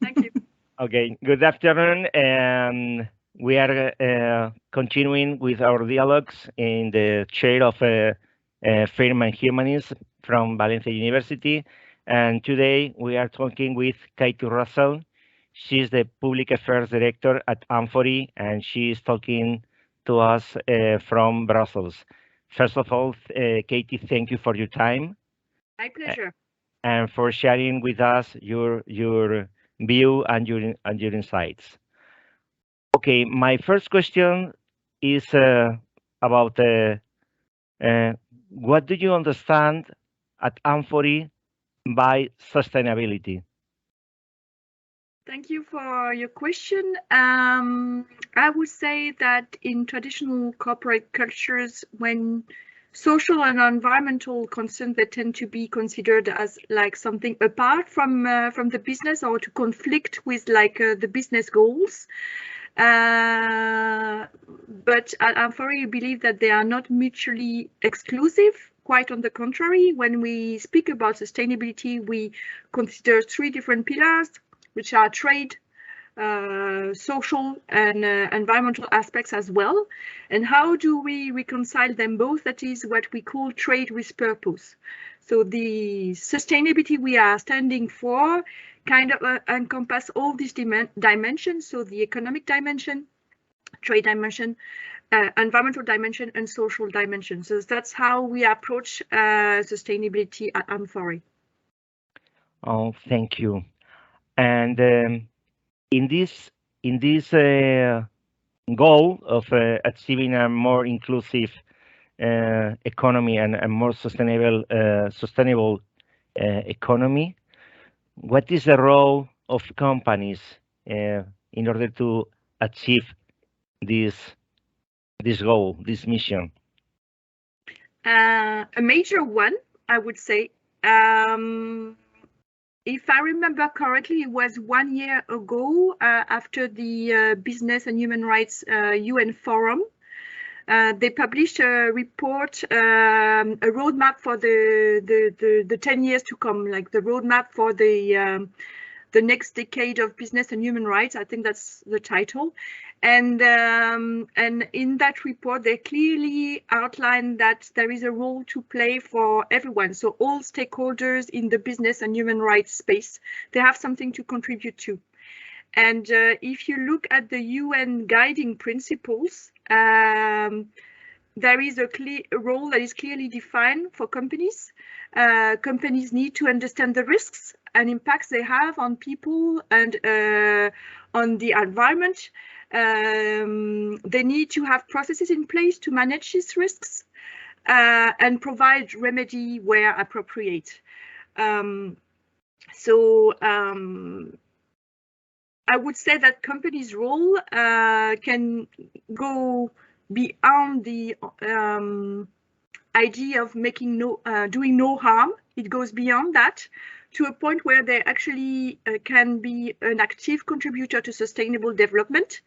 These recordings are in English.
Thank you. Okay, good afternoon. And we are continuing with our dialogues in the chair of Film and Humanism from Valencia University. And today we are talking with Kathy Roussel. She's the Public Affairs Director at AMFORI, and she is talking to us from Brussels. First of all, Katie, thank you for your time My pleasure. and for sharing with us your view and your insights. Okay, my first question is about uh, what do you understand at Amfori by sustainability? Thank you for your question. I would say that in traditional corporate cultures, when social and environmental concerns, they tend to be considered as like something apart from the business or to conflict with like the business goals. But at Amfori, we believe that they are not mutually exclusive. Quite on the contrary, when we speak about sustainability, we consider three different pillars, which are trade, social, and environmental aspects as well. And how do we reconcile them both? That is what we call trade with purpose. So the sustainability we are standing for kind of encompass all these dimensions. So the economic dimension, trade dimension, environmental dimension, and social dimension. So that's how we approach sustainability at Amfori. Oh, thank you. And in this goal of achieving a more inclusive economy and a more sustainable economy, what is the role of companies in order to achieve this this goal, this mission? A major one, I would say. Um, if I remember correctly, it was 1 year ago after the Business and Human Rights UN Forum. They published a report, a roadmap for the 10 years to come, like the roadmap for the next decade of business and human rights. I think that's the title. And in that report, they clearly outline that there is a role to play for everyone. So all stakeholders in the business and human rights space, they have something to contribute to. And if you look at the UN guiding principles, there is a clear role that is clearly defined for companies. Companies need to understand the risks and impacts they have on people and on the environment. They need to have processes in place to manage these risks and provide remedy where appropriate. So I would say that companies' role can go beyond the idea of making doing no harm. It goes beyond that to a point where they actually can be an active contributor to sustainable development,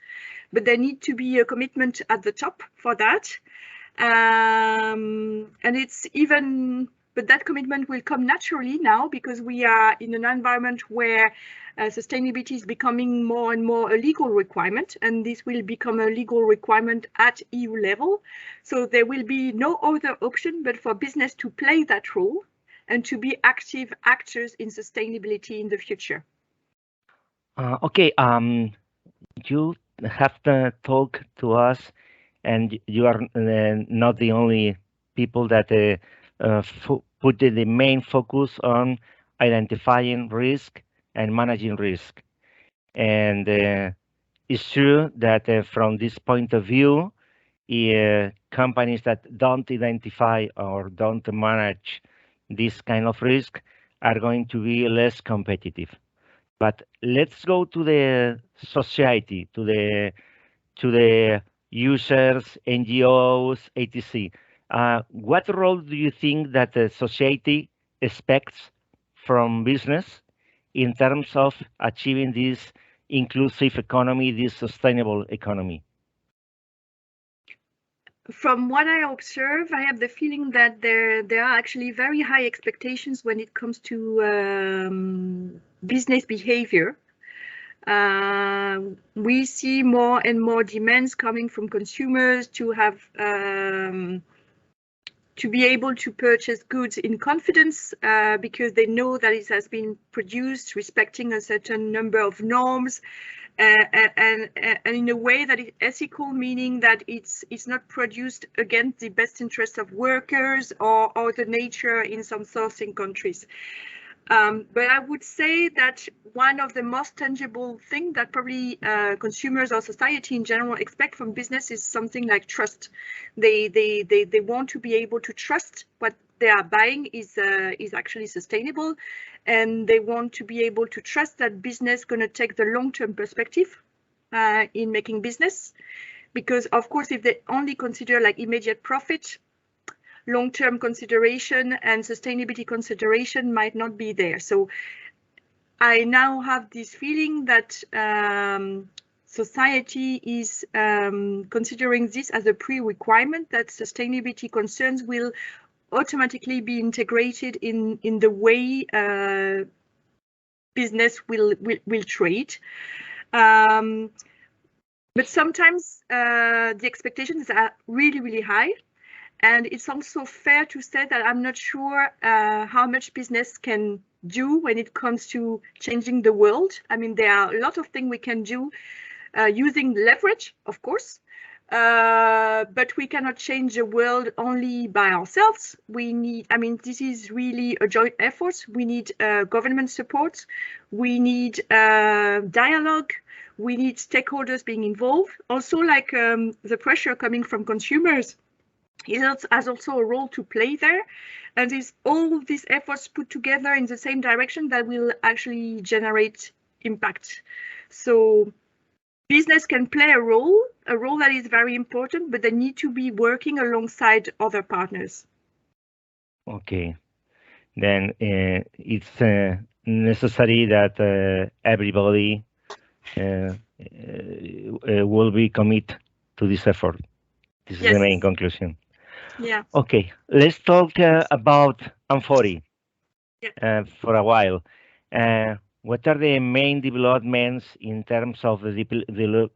but there need to be a commitment at the top for that. And it's even, but that commitment will come naturally now because we are in an environment where sustainability is becoming more and more a legal requirement, and this will become a legal requirement at EU level. So there will be no other option but for business to play that role and to be active actors in sustainability in the future. Okay, you have to talk to us, and you are not the only people that put the main focus on identifying risk and managing risk. And it's true that from this point of view, companies that don't identify or don't manage this kind of risk are going to be less competitive. But let's go to the society, to the users, NGOs, etc. What role do you think that the society expects from business in terms of achieving this inclusive economy, this sustainable economy? From what I observe, I have the feeling that there are actually very high expectations when it comes to business behavior. We see more and more demands coming from consumers to have to be able to purchase goods in confidence because they know that it has been produced respecting a certain number of norms and in a way that is ethical, meaning that it's not produced against the best interest of workers or the nature in some sourcing countries. But I would say that one of the most tangible things that probably consumers or society in general expect from business is something like trust. They want to be able to trust what they are buying is actually sustainable, and they want to be able to trust that business is going to take the long-term perspective in making business. Because of course, if they only consider like immediate profit, long-term consideration and sustainability consideration might not be there. So I now have this feeling that society is considering this as a pre-requirement, that sustainability concerns will automatically be integrated in the way business will trade. But sometimes the expectations are really high. And it's also fair to say that I'm not sure how much business can do when it comes to changing the world. I mean, there are a lot of things we can do using leverage, of course, but we cannot change the world only by ourselves. We need, I mean, this is really a joint effort. We need government support. We need dialogue. We need stakeholders being involved. Also, like the pressure coming from consumers. It has also a role to play there, and it's all these efforts put together in the same direction that will actually generate impact. So business can play a role that is very important, but they need to be working alongside other partners. Okay, then it's necessary that everybody will be committed to this effort. This is the main conclusion. Yeah. Okay, let's talk about AMFORI for a while. What are the main developments in terms of the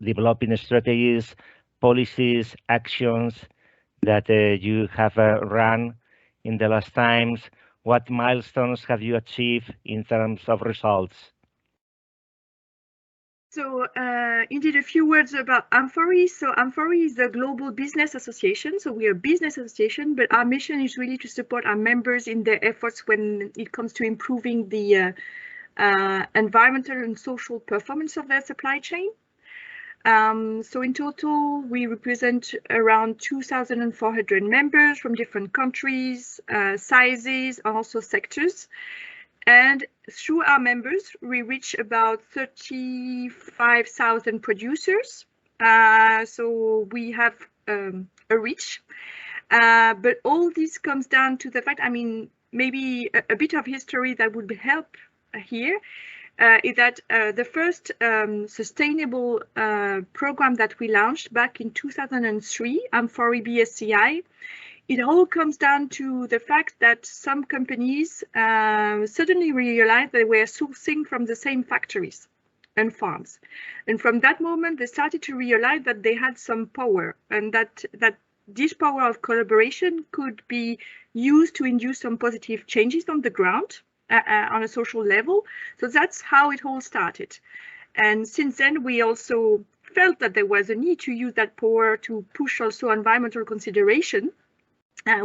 developing strategies, policies, actions that you have run in the last times? What milestones have you achieved in terms of results? So indeed, a few words about AMFORI. So AMFORI is a global business association. So we are a business association, but our mission is really to support our members in their efforts when it comes to improving the environmental and social performance of their supply chain. So in total, we represent around 2,400 members from different countries, sizes, and also sectors. And through our members, we reach about 35,000 producers. So we have a reach. But all this comes down to the fact, I mean, maybe a bit of history that would help here is that the first sustainable program that we launched back in 2003, AMFORI BSCI, it all comes down to the fact that some companies suddenly realized they were sourcing from the same factories and farms. And from that moment, they started to realize that they had some power, and that this power of collaboration could be used to induce some positive changes on the ground on a social level. So that's how it all started. And since then, we also felt that there was a need to use that power to push also environmental consideration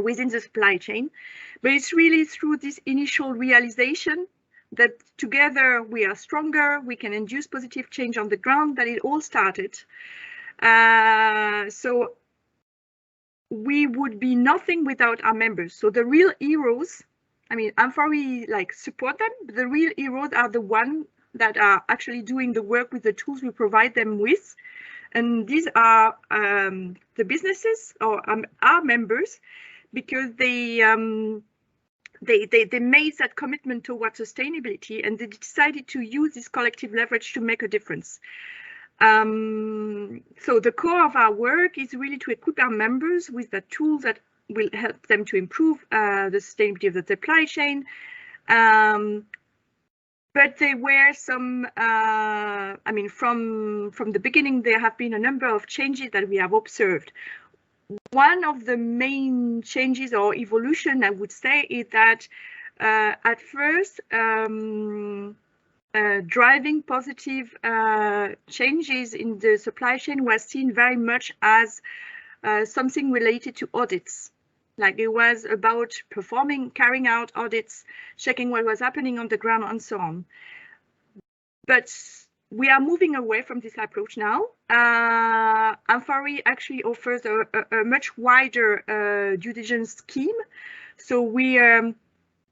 within the supply chain. But it's really through this initial realization that together we are stronger, we can induce positive change on the ground, that it all started. So we would be nothing without our members. So the real heroes, I mean, AMFORI like support them, but the real heroes are the ones that are actually doing the work with the tools we provide them with. And these are the businesses or our members, because they made that commitment towards sustainability, and they decided to use this collective leverage to make a difference. So the core of our work is really to equip our members with the tools that will help them to improve the sustainability of the supply chain, But there were some, I mean, from the beginning, there have been a number of changes that we have observed. One of the main changes or evolution, I would say, is that at first, driving positive changes in the supply chain was seen very much as something related to audits. Like it was about carrying out audits, checking what was happening on the ground and so on. But we are moving away from this approach now. AMFORI actually offers a much wider due diligence scheme. So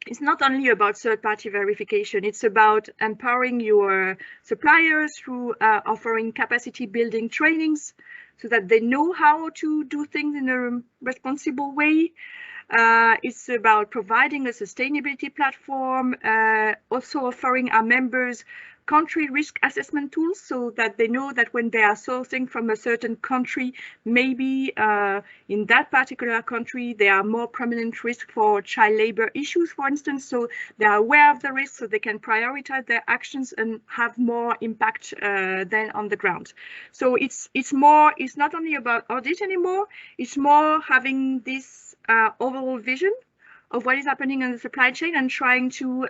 it's not only about third-party verification, it's about empowering your suppliers through offering capacity building trainings so that they know how to do things in a responsible way. It's about providing a sustainability platform, also offering our members country risk assessment tools so that they know that when they are sourcing from a certain country, maybe in that particular country, there are more prominent risks for child labor issues, for instance. So they are aware of the risks so they can prioritize their actions and have more impact than on the ground. So it's not only about audit anymore, it's more having this overall vision of what is happening in the supply chain and trying to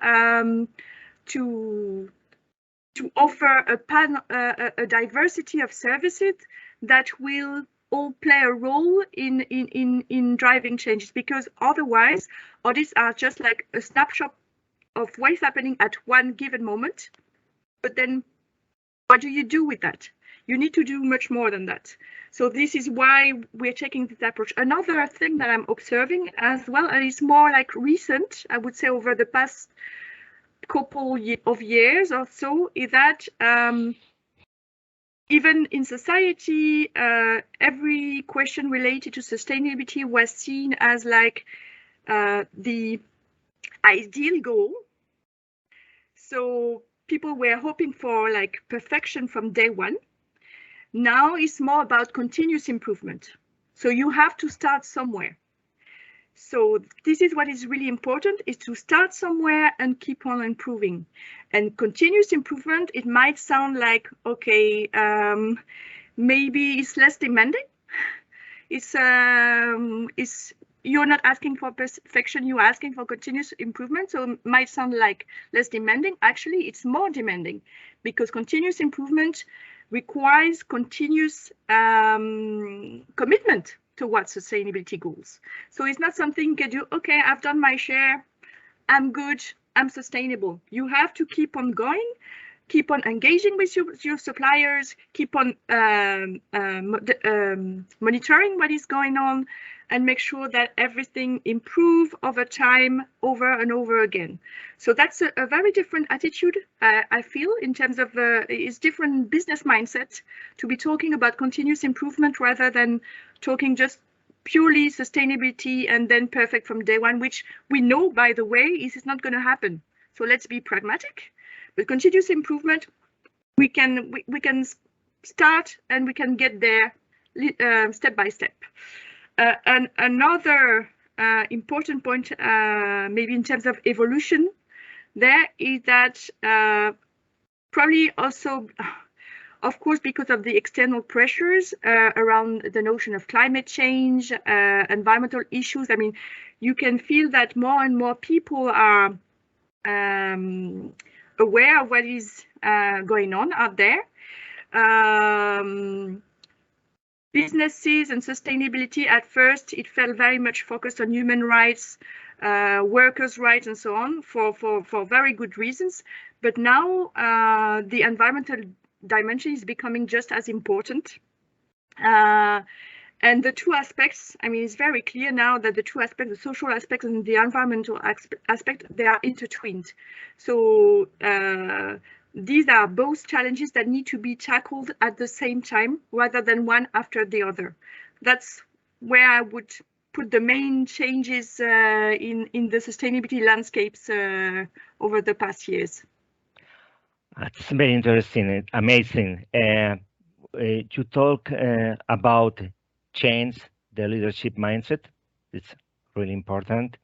offer a diversity of services that will all play a role in driving changes, because otherwise audits are just like a snapshot of what is happening at one given moment. But then what do you do with that? You need to do much more than that. So this is why we're taking this approach. Another thing that I'm observing as well, and it's more like recent, I would say over the past couple of years or so, is that even in society, every question related to sustainability was seen as like the ideal goal. So people were hoping for like perfection from day one. Now it's more about continuous improvement. So you have to start somewhere. So this is what is really important, is to start somewhere and keep on improving. And continuous improvement, it might sound like, okay, maybe it's less demanding. You're not asking for perfection, you're asking for continuous improvement. So it might sound like less demanding. Actually, it's more demanding because continuous improvement requires continuous commitment towards sustainability goals. So it's not something you can do, okay, I've done my share, I'm good, I'm sustainable. You have to keep on going, keep on engaging with your suppliers, keep on monitoring what is going on, and make sure that everything improves over time, over and over again. So that's a very different attitude, I feel, in terms of it's different business mindset to be talking about continuous improvement rather than talking just purely sustainability and then perfect from day one, which we know, by the way, is not going to happen. So let's be pragmatic. With continuous improvement, we can start and we can get there step by step. And another important point, maybe in terms of evolution, there is that probably also, of course, because of the external pressures around the notion of climate change, environmental issues. I mean, you can feel that more and more people are aware of what is going on out there. Businesses and sustainability, at first, it felt very much focused on human rights, workers' rights, and so on, for very good reasons. But now the environmental dimension is becoming just as important. And the two aspects, I mean, it's very clear now that the two aspects, the social aspect and the environmental aspect, they are intertwined. So these are both challenges that need to be tackled at the same time rather than one after the other. That's where I would put the main changes in the sustainability landscapes over the past years. That's very interesting, amazing. You talk about change the leadership mindset. It's really important.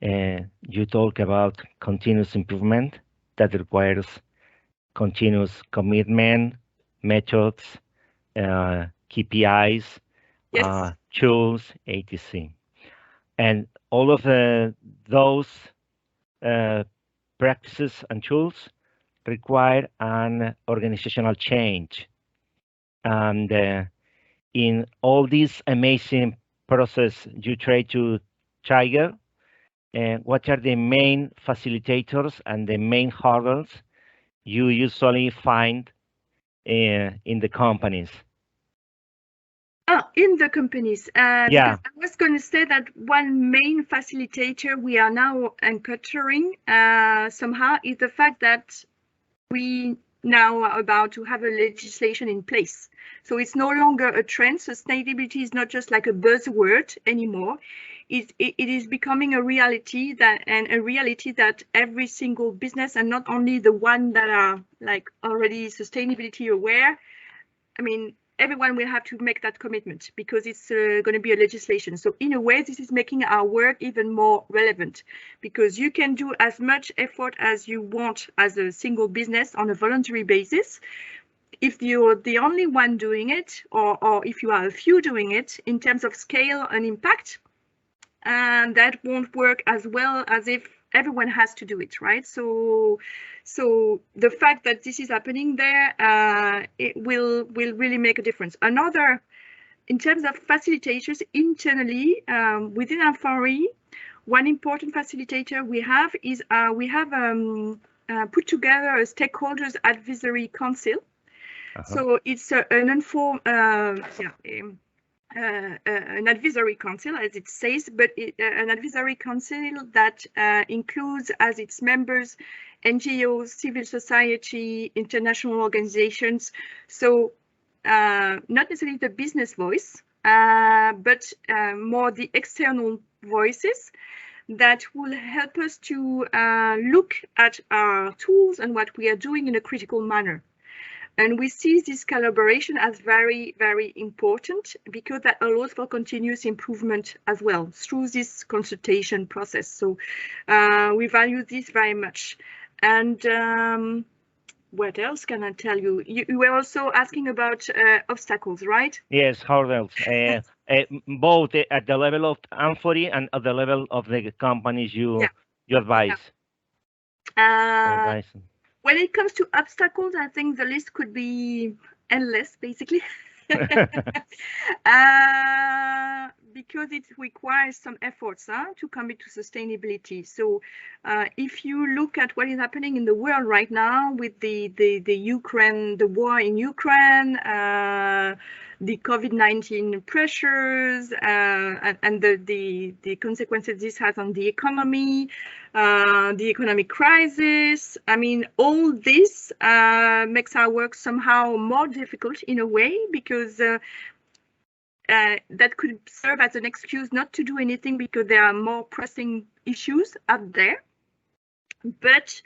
You talk about continuous improvement. that requires continuous commitment, methods, KPIs, Yes. tools, etc. And all of those practices and tools require an organizational change. And in all these amazing process you try to trigger, what are the main facilitators and the main hurdles you usually find in the companies? In the companies, Yeah. because I was going to say that one main facilitator we are now encountering somehow is the fact that we now are about to have a legislation in place. So it's no longer a trend. Sustainability is not just like a buzzword anymore. It is becoming a reality that every single business, and not only the one that are like already sustainability aware, I mean, everyone will have to make that commitment because it's going to be a legislation. So in a way, this is making our work even more relevant because you can do as much effort as you want as a single business on a voluntary basis. If you're the only one doing it, or if you are a few doing it, in terms of scale and impact, that won't work as well as if everyone has to do it, right? So the fact that this is happening there, it will really make a difference. Another, in terms of facilitators internally within AMFORI, one important facilitator we have is we have put together a stakeholders advisory council. So it's an informed, an advisory council, as it says, but an advisory council that includes as its members NGOs, civil society, international organizations. So not necessarily the business voice, but more the external voices that will help us to look at our tools and what we are doing in a critical manner. And we see this collaboration as very, very important because that allows for continuous improvement as well through this consultation process. So we value this very much. And what else can I tell you? You were also asking about obstacles, right? Yes, hurdles. Both at the level of AMFORI and at the level of the companies you advise. When it comes to obstacles, I think the list could be endless, basically. Because it requires some efforts to commit to sustainability. So if you look at what is happening in the world right now with the war in Ukraine, the COVID-19 pressures, and the consequences this has on the economy, the economic crisis. I mean, all this makes our work somehow more difficult in a way because that could serve as an excuse not to do anything because there are more pressing issues out there. But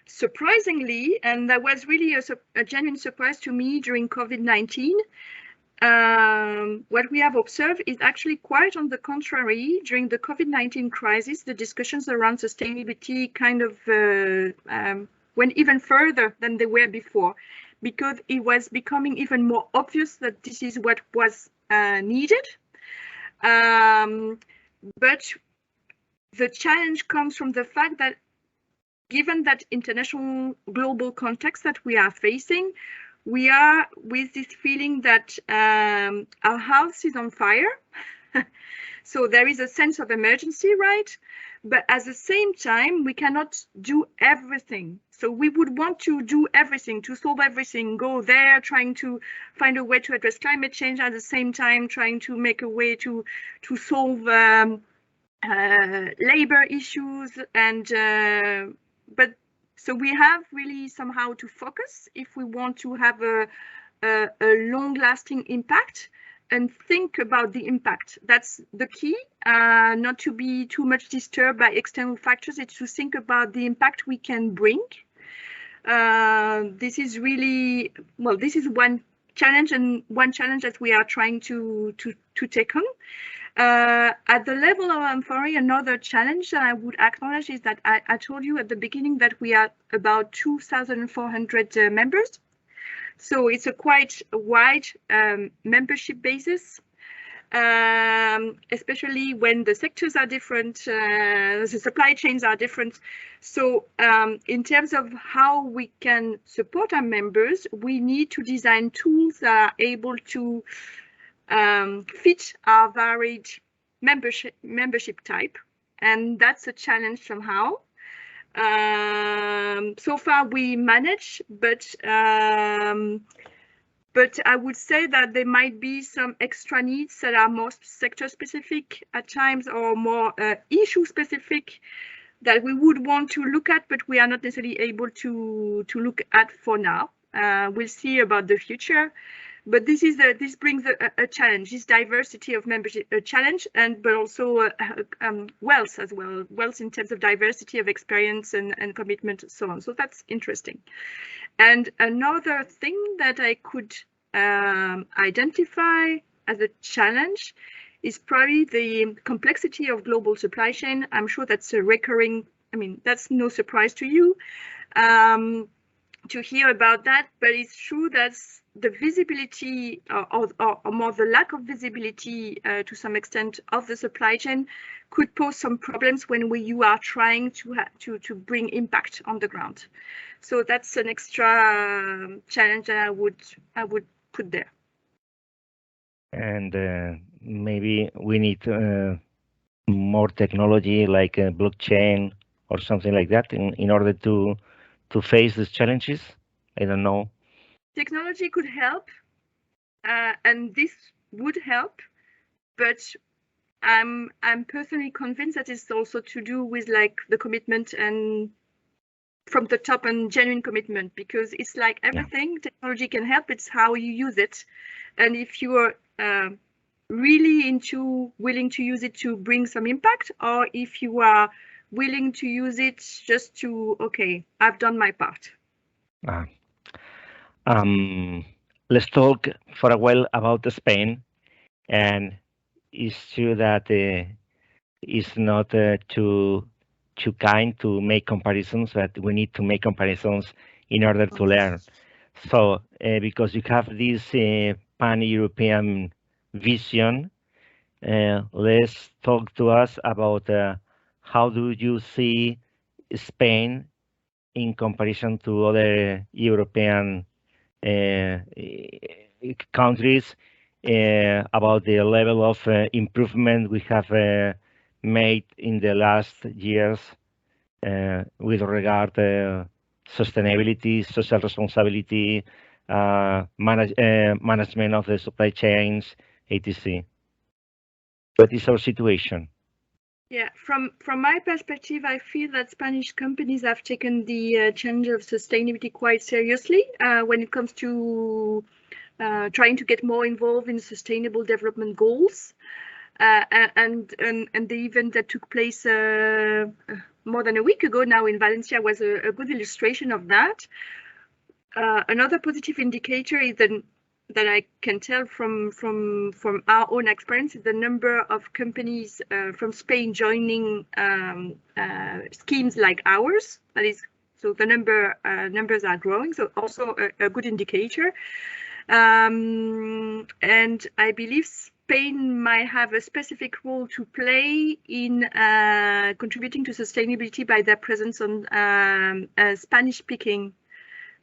surprisingly, and that was really a genuine surprise to me during COVID-19, what we have observed is actually quite on the contrary. During the COVID-19 crisis, the discussions around sustainability kind of went even further than they were before, because it was becoming even more obvious that this is what was needed. But the challenge comes from the fact that given that international global context that we are facing, we are with this feeling that our house is on fire. So there is a sense of emergency, right? But at the same time, we cannot do everything. So we would want to do everything, to solve everything, go there, trying to find a way to address climate change, at the same time trying to make a way to solve labor issues. And but so we have really somehow to focus if we want to have a long-lasting impact and think about the impact. That's the key, not to be too much disturbed by external factors. It's to think about the impact we can bring. This is really, this is one challenge that we are trying to take on. At the level of AMFORI, another challenge that I would acknowledge is that I told you at the beginning that we are about 2,400 members. So it's a quite wide membership basis, especially when the sectors are different, the supply chains are different. So in terms of how we can support our members, we need to design tools that are able to fit our varied membership type, and that's a challenge somehow. So far we manage, but I would say that there might be some extra needs that are more sector specific at times, or more issue specific, that we would want to look at, but we are not necessarily able to look at for now. We'll see about the future. But this brings a challenge, this diversity of membership, a challenge, but also wealth as well, wealth in terms of diversity of experience and commitment and so on. So that's interesting. And another thing that I could identify as a challenge is probably the complexity of global supply chain. I'm sure that's a recurring, I mean, that's no surprise to you to hear about that, but it's true that the visibility or more the lack of visibility to some extent of the supply chain could pose some problems when you are trying to bring impact on the ground. So that's an extra challenge that I would put there. And maybe we need more technology like blockchain or something like that in order to face these challenges. I don't know. Technology could help, and this would help, but I'm personally convinced that it's also to do with like the commitment and from the top and genuine commitment, because it's like everything, technology can help, it's how you use it. And if you are really willing to use it to bring some impact, or if you are willing to use it just to, okay, I've done my part. Let's talk for a while about Spain. And it's true that it's not too kind to make comparisons, but we need to make comparisons in order to learn. So because you have this pan-European vision, let's talk to us about how do you see Spain in comparison to other European countries, about the level of improvement we have made in the last years with regard sustainability, social responsibility, management of the supply chains, etc. What is our situation? Yeah, from my perspective, I feel that Spanish companies have taken the challenge of sustainability quite seriously when it comes to trying to get more involved in sustainable development goals. And the event that took place more than a week ago now in Valencia was a good illustration of that. Another positive indicator is that I can tell from our own experience is the number of companies from Spain joining schemes like ours. That is, so the numbers are growing. So also a good indicator. And I believe Spain might have a specific role to play in contributing to sustainability by their presence on Spanish-speaking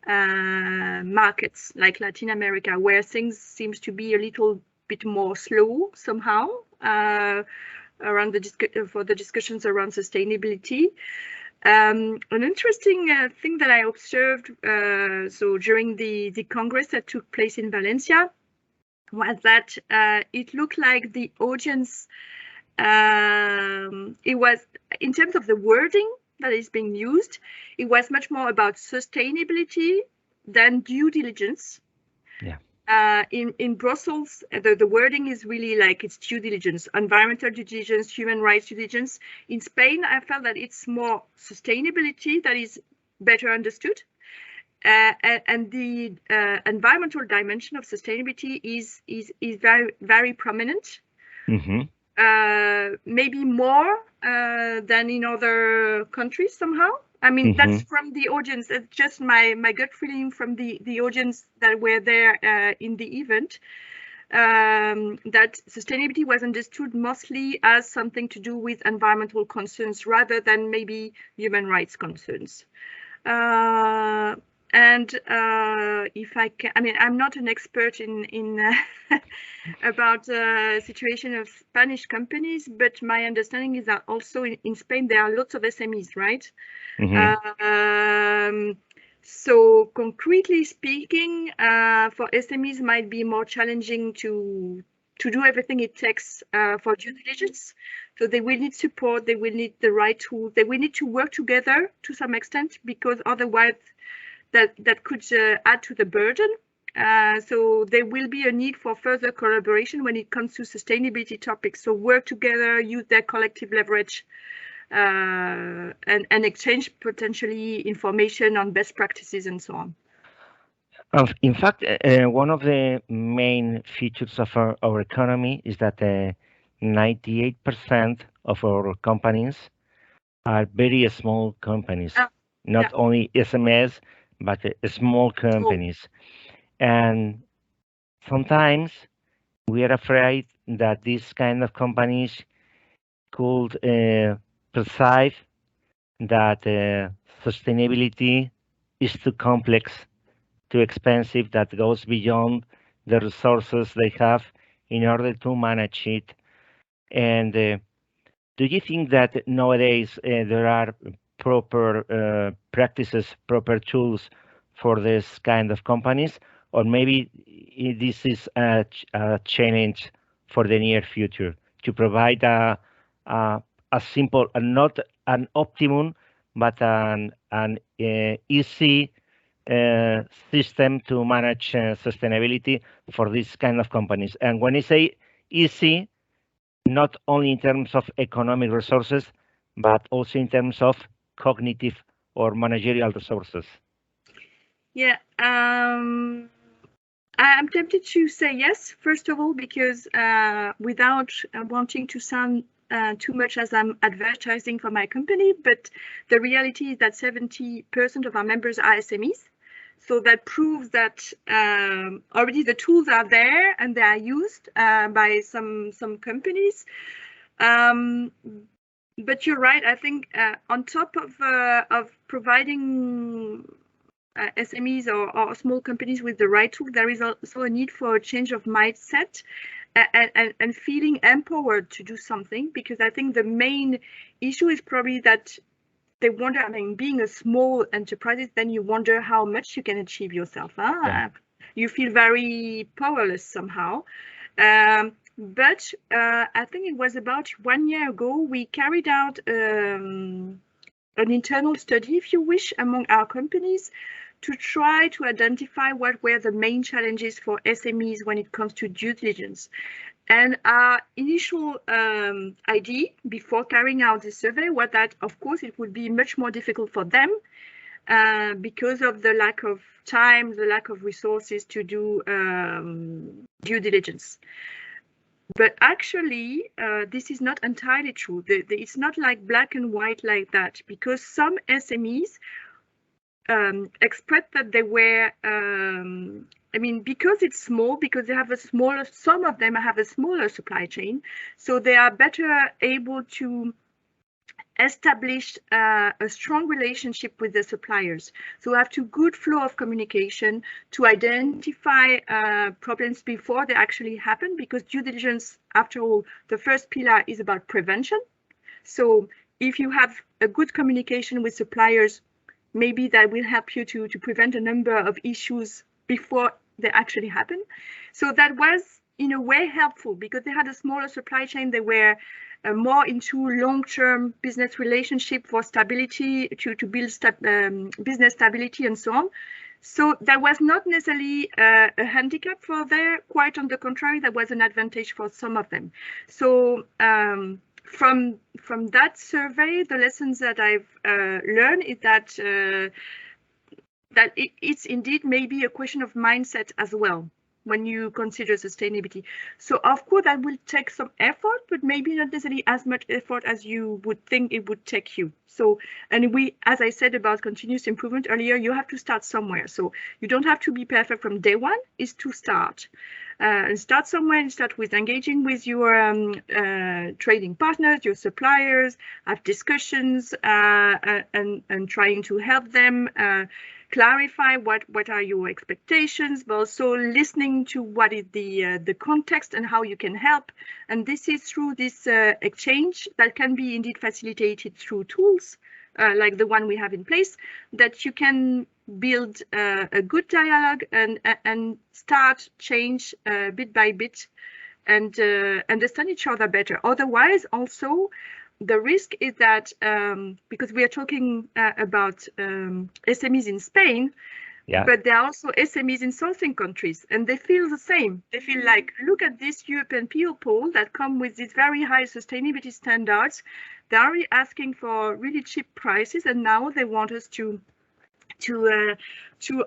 markets like Latin America, where things seems to be a little bit more slow somehow around for the discussions around sustainability. An interesting thing that I observed so during the Congress that took place in Valencia was that it looked like the audience, it was, in terms of the wording that is being used, it was much more about sustainability than due diligence. Yeah. In Brussels, the wording is really like it's due diligence, environmental due diligence, human rights due diligence. In Spain, I felt that it's more sustainability that is better understood. And the environmental dimension of sustainability is very, very prominent. Mm-hmm. maybe more than in other countries somehow. I mean, that's from the audience. It's just my gut feeling from the audience that were there in the event. That sustainability was understood mostly as something to do with environmental concerns rather than maybe human rights concerns. If I can, I mean, I'm not an expert in about the situation of Spanish companies, but my understanding is that also in Spain there are lots of SMEs, right? So concretely speaking, for SMEs might be more challenging to do everything it takes for due diligence. So they will need support, they will need the right tools, they will need to work together to some extent, because otherwise that could add to the burden. So there will be a need for further collaboration when it comes to sustainability topics. So work together, use their collective leverage, and exchange potentially information on best practices and so on. In fact, one of the main features of our economy is that 98% of our companies are very small companies, not only SMEs, but small companies. And sometimes we are afraid that these kind of companies could perceive that sustainability is too complex, too expensive, that goes beyond the resources they have in order to manage it. And do you think that nowadays there are proper practices, proper tools for this kind of companies, or maybe this is a challenge for the near future to provide a simple, not an optimum, but an easy system to manage sustainability for this kind of companies? And when I say easy, not only in terms of economic resources, but also in terms of cognitive or managerial resources. Yeah, I'm tempted to say yes, first of all, because without wanting to sound too much as I'm advertising for my company, but the reality is that 70% of our members are SMEs. So that proves that already the tools are there and they are used by some companies. But you're right. I think on top of providing SMEs or small companies with the right tool, there is also a need for a change of mindset and feeling empowered to do something, because I think the main issue is probably that they wonder, I mean, being a small enterprise, then you wonder how much you can achieve yourself. Huh? Yeah. You feel very powerless somehow. But I think it was about 1 year ago, we carried out an internal study, if you wish, among our companies to try to identify what were the main challenges for SMEs when it comes to due diligence. And our initial idea before carrying out this survey was that, of course, it would be much more difficult for them because of the lack of time, the lack of resources to do due diligence. But actually, this is not entirely true. It's not like black and white like that, because some SMEs expressed that they were, I mean, because it's small, because they have a smaller, some of them have a smaller supply chain, so they are better able to establish a strong relationship with the suppliers. So have to good flow of communication to identify problems before they actually happen, because due diligence, after all, the first pillar is about prevention. So if you have a good communication with suppliers, maybe that will help you to prevent a number of issues before they actually happen. So that was in a way helpful, because they had a smaller supply chain. They were more into long-term business relationship for stability, to build business stability and so on. So that was not necessarily a handicap for them. Quite on the contrary, that was an advantage for some of them. So from that survey, the lessons that I've learned is that it's indeed maybe a question of mindset as well, when you consider sustainability. So of course that will take some effort, but maybe not necessarily as much effort as you would think it would take you. So, and we, as I said about continuous improvement earlier, you have to start somewhere. So you don't have to be perfect from day one, is to start. And start somewhere, and start with engaging with your trading partners, your suppliers, have discussions and trying to help them clarify what are your expectations, but also listening to what is the context and how you can help. And this is through this exchange that can be indeed facilitated through tools like the one we have in place, that you can build a good dialogue and start change bit by bit and understand each other better. Otherwise, also, the risk is that because we are talking about SMEs in Spain, Yeah. but there are also SMEs in sourcing countries, and they feel the same. They feel like, look at this European people that come with these very high sustainability standards. They're already asking for really cheap prices, and now they want us to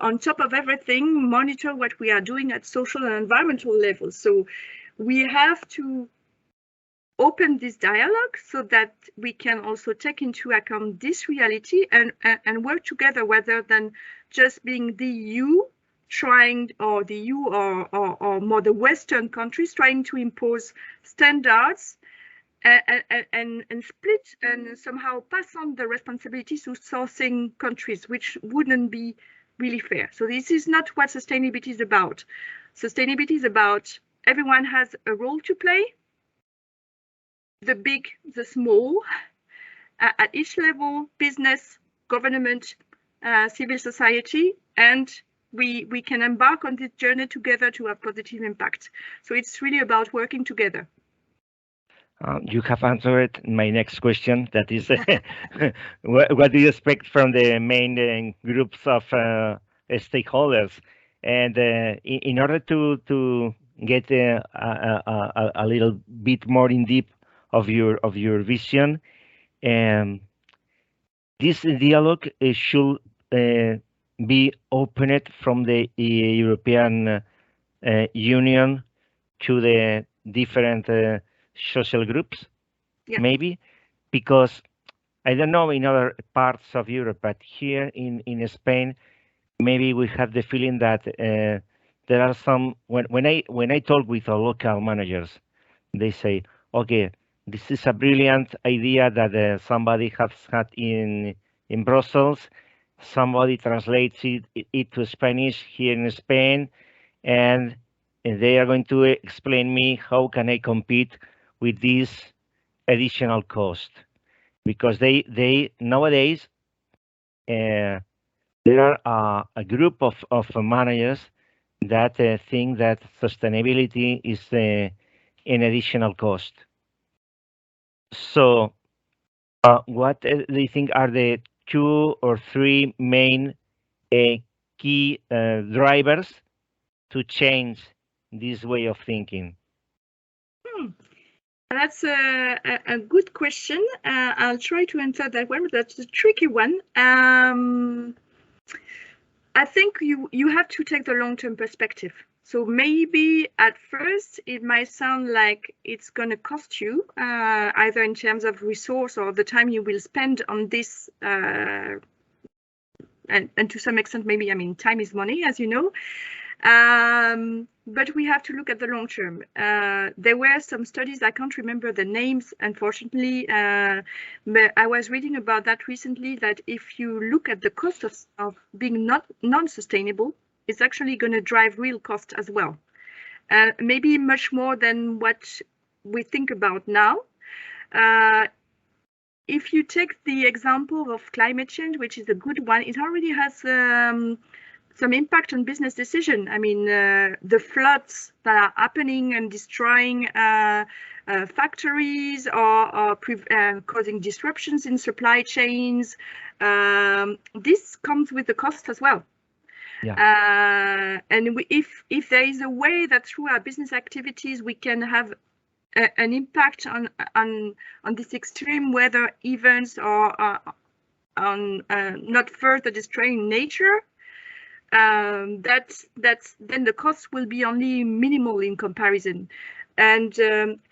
on top of everything, monitor what we are doing at social and environmental levels. So we have to open this dialogue so that we can also take into account this reality and work together, rather than just being the EU trying, or the EU or more the Western countries trying to impose standards and split and somehow pass on the responsibility to sourcing countries, which wouldn't be really fair. So this is not what sustainability is about. Sustainability is about everyone has a role to play, the big, the small, at each level, business, government, civil society, and we can embark on this journey together to have positive impact. So it's really about working together. You have answered my next question. That is, what do you expect from the main groups of stakeholders? And in order to get a little bit more in deep of your vision, this dialogue should be opened from the European Union to the different social groups, Yeah. maybe, because I don't know in other parts of Europe, but here in Spain, maybe we have the feeling that there are some, when I talk with the local managers, they say, okay, this is a brilliant idea that somebody has had in Brussels, somebody translates it to Spanish here in Spain, and they are going to explain me how can I compete with this additional cost, because they nowadays there are a group of managers that think that sustainability is an additional cost. So what do you think are the 2 or 3 main key drivers to change this way of thinking? That's a good question. I'll try to answer that one, but that's a tricky one. I think you have to take the long-term perspective. So maybe at first it might sound like it's going to cost you either in terms of resource or the time you will spend on this. And to some extent, maybe, I mean, time is money, as you know. But we have to look at the long term. There were some studies, I can't remember the names, unfortunately, but I was reading about that recently, that if you look at the cost of being non-sustainable, it's actually going to drive real cost as well. Maybe much more than what we think about now. If you take the example of climate change, which is a good one, it already has some impact on business decision. I mean, the floods that are happening and destroying factories or causing disruptions in supply chains, this comes with the cost as well. Yeah. And if there is a way that through our business activities we can have an impact on these extreme weather events or on not further destroying nature, then the cost will be only minimal in comparison. And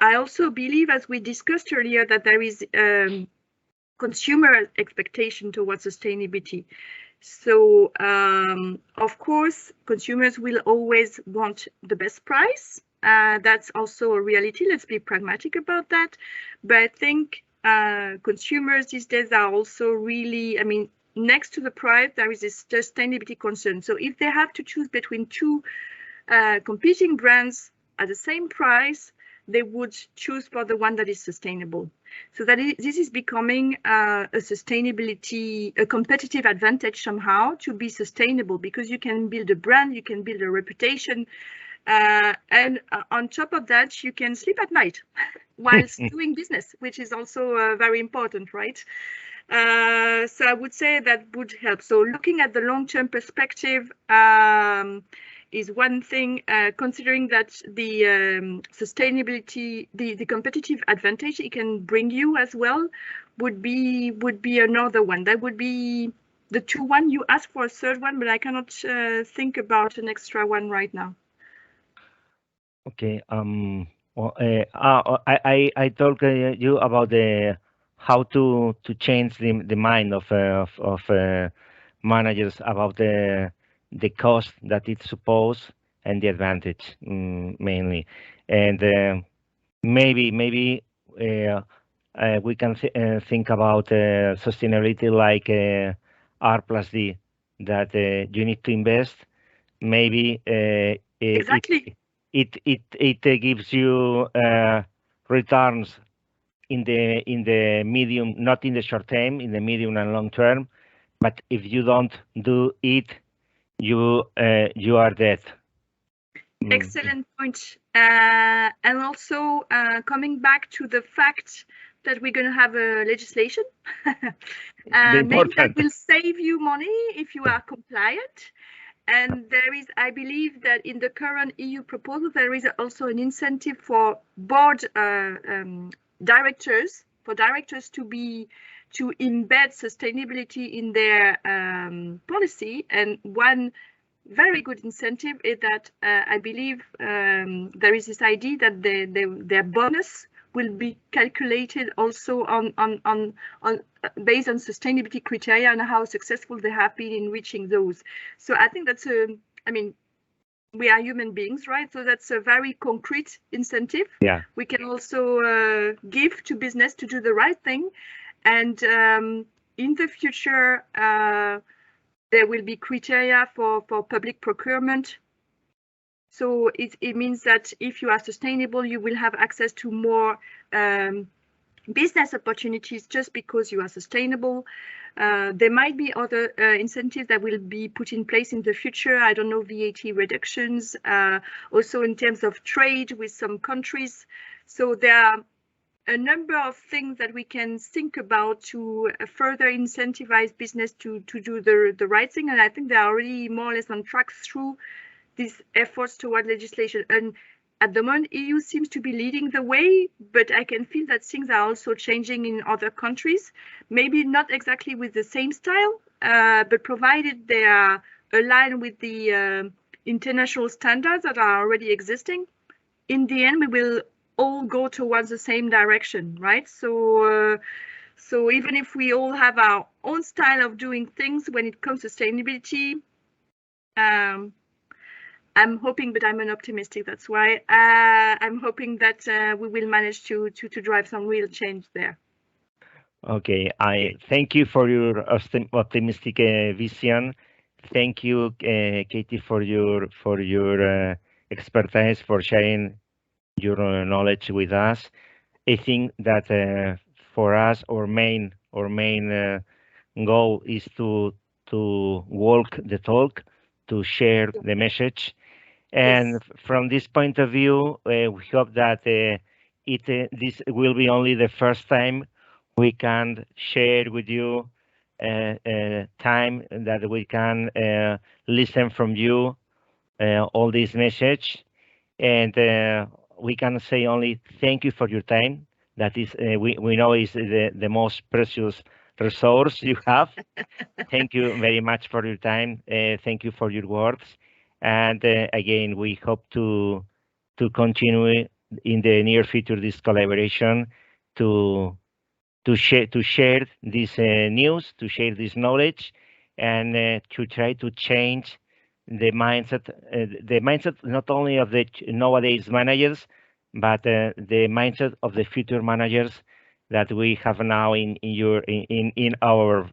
I also believe, as we discussed earlier, that there is consumer expectation towards sustainability. So, of course, consumers will always want the best price. That's also a reality. Let's be pragmatic about that. But I think consumers these days are also really, I mean, next to the price, there is this sustainability concern. So if they have to choose between two competing brands at the same price, they would choose for the one that is sustainable. So that this is becoming a sustainability, a competitive advantage somehow to be sustainable, because you can build a brand, you can build a reputation, and on top of that, you can sleep at night whilst doing business, which is also very important, right? So I would say that would help. So looking at the long-term perspective is one thing, considering that the sustainability, the competitive advantage it can bring you as well, would be another one. That would be the two one. You asked for a third one, but I cannot think about an extra one right now. Okay. Well, I talk you about the how to change the mind of managers about the cost that it suppose and the advantage mainly, and maybe we can think about sustainability like R plus D, that you need to invest. Maybe Exactly. it gives you returns in the medium, not in the short term, in the medium and long term. But if you don't do it, you are dead. Excellent point. And also coming back to the fact that we're going to have a legislation, maybe that will save you money if you are compliant. And there is, I believe that in the current EU proposal, there is also an incentive for board directors, to embed sustainability in their policy. And one very good incentive is that I believe there is this idea that their bonus will be calculated also on based on sustainability criteria and how successful they have been in reaching those. So I think that's I mean, we are human beings, right? So that's a very concrete incentive. Yeah. We can also give to business to do the right thing, and in the future there will be criteria for public procurement. So it means that if you are sustainable, you will have access to more business opportunities just because you are sustainable. There might be other incentives that will be put in place in the future. I don't know, VAT reductions, also in terms of trade with some countries. So there are a number of things that we can think about to further incentivize business to do the right thing. And I think they are already more or less on track through these efforts toward legislation. And at the moment, EU seems to be leading the way, but I can feel that things are also changing in other countries. Maybe not exactly with the same style, but provided they are aligned with the international standards that are already existing, in the end, we will all go towards the same direction, right? So even if we all have our own style of doing things when it comes to sustainability, I'm hoping, but I'm an optimistic. That's why I'm hoping that we will manage to drive some real change there. Okay, I thank you for your optimistic vision. Thank you, Katie, for your expertise, for sharing your knowledge with us. I think that for us, our main goal is to walk the talk, to share the message, and Yes. from this point of view, we hope that this will be only the first time we can share with you time that we can listen from you all this message, and we can say only thank you for your time. That is, we know is the most precious resource you have. Thank you very much for your time. Thank you for your words. And again, we hope to continue in the near future this collaboration to share this news, to share this knowledge, and to try to change the mindset not only of the nowadays managers, but the mindset of the future managers that we have now in our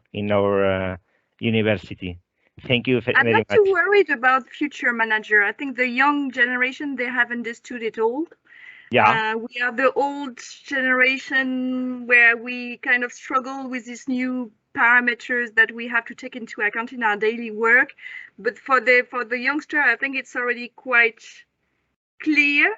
university. Thank you I'm very not much. too worried about future manager. I think the young generation, they have understood it all. Yeah. We are the old generation where we kind of struggle with these new parameters that we have to take into account in our daily work. But for the youngster, I think it's already quite clear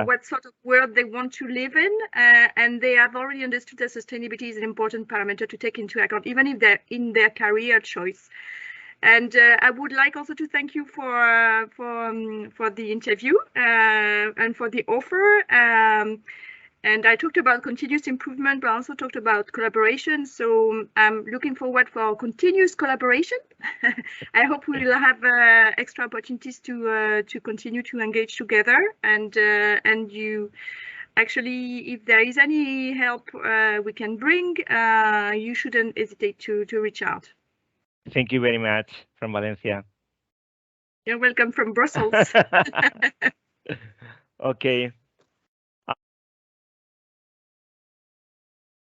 what sort of world they want to live in, and they have already understood that sustainability is an important parameter to take into account, even if they're in their career choice. And I would like also to thank you for the interview and for the offer. And I talked about continuous improvement, but I also talked about collaboration. So I'm looking forward for continuous collaboration. I hope we will have extra opportunities to continue to engage together. And you actually, if there is any help we can bring, you shouldn't hesitate to reach out. Thank you very much from Valencia. You're welcome from Brussels. Okay.